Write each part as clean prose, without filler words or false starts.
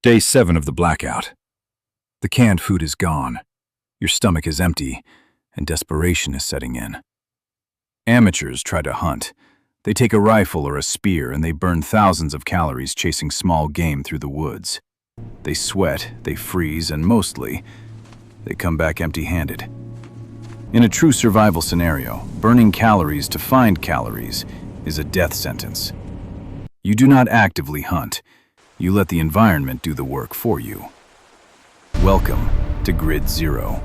Day 7 of the blackout. The canned food is gone. Your stomach is empty, and desperation is setting in. Amateurs try to hunt. They take a rifle or a spear and they burn thousands of calories chasing small game through the woods. They sweat, they freeze, and mostly, they come back empty-handed. In a true survival scenario, burning calories to find calories is a death sentence. You do not actively hunt. You let the environment do the work for you. Welcome to Grid Zero.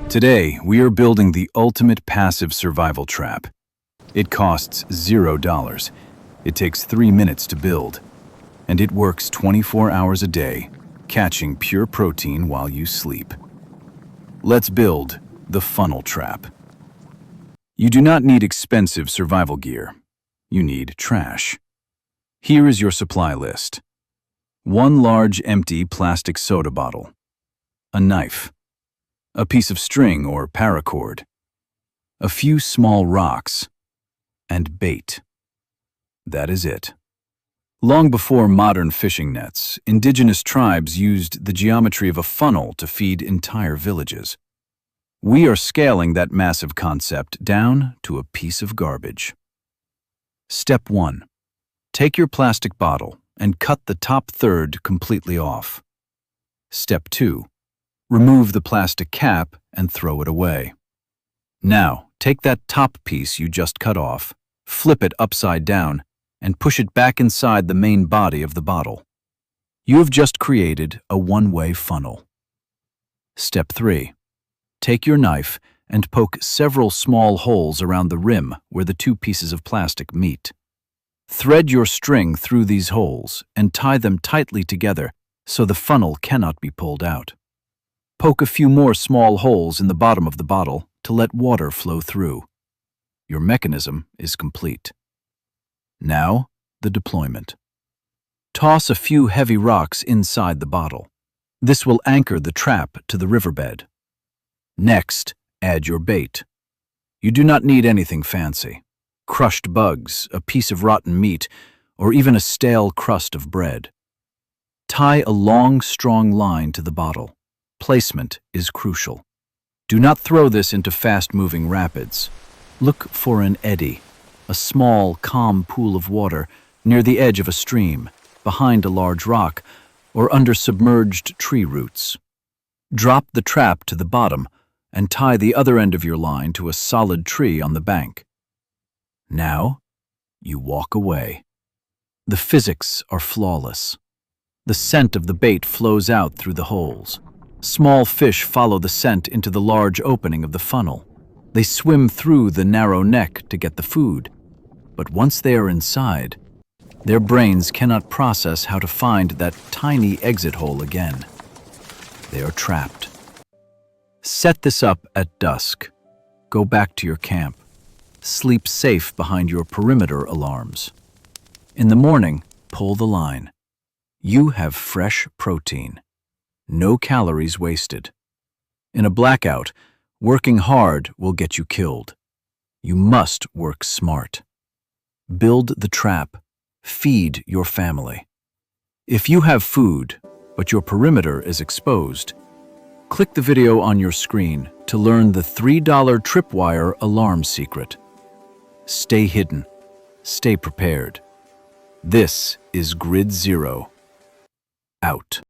Today, we are building the ultimate passive survival trap. It costs $0. It takes 3 minutes to build. And it works 24 hours a day, catching pure protein while you sleep. Let's build the funnel trap. You do not need expensive survival gear. You need trash. Here is your supply list. 1 large empty plastic soda bottle, a knife, a piece of string or paracord, a few small rocks, and bait. That is it. Long before modern fishing nets, indigenous tribes used the geometry of a funnel to feed entire villages. We are scaling that massive concept down to a piece of garbage. Step 1. Take your plastic bottle and cut the top third completely off. Step 2. Remove the plastic cap and throw it away. Now, take that top piece you just cut off, flip it upside down, and push it back inside the main body of the bottle. You have just created a one-way funnel. Step 3. Take your knife and poke several small holes around the rim where the 2 pieces of plastic meet. Thread your string through these holes and tie them tightly together so the funnel cannot be pulled out. Poke a few more small holes in the bottom of the bottle to let water flow through. Your mechanism is complete. Now, the deployment. Toss a few heavy rocks inside the bottle. This will anchor the trap to the riverbed. Next, add your bait. You do not need anything fancy. Crushed bugs, a piece of rotten meat, or even a stale crust of bread. Tie a long, strong line to the bottle. Placement is crucial. Do not throw this into fast-moving rapids. Look for an eddy, a small, calm pool of water near the edge of a stream, behind a large rock, or under submerged tree roots. Drop the trap to the bottom and tie the other end of your line to a solid tree on the bank. Now, you walk away. The physics are flawless. The scent of the bait flows out through the holes. Small fish follow the scent into the large opening of the funnel. They swim through the narrow neck to get the food. But once they are inside, their brains cannot process how to find that tiny exit hole again. They are trapped. Set this up at dusk. Go back to your camp. Sleep safe behind your perimeter alarms. In the morning, pull the line. You have fresh protein. No calories wasted. In a blackout, working hard will get you killed. You must work smart. Build the trap. Feed your family. If you have food, but your perimeter is exposed, click the video on your screen to learn the $3 tripwire alarm secret. Stay hidden. Stay prepared. This is Grid Zero. Out.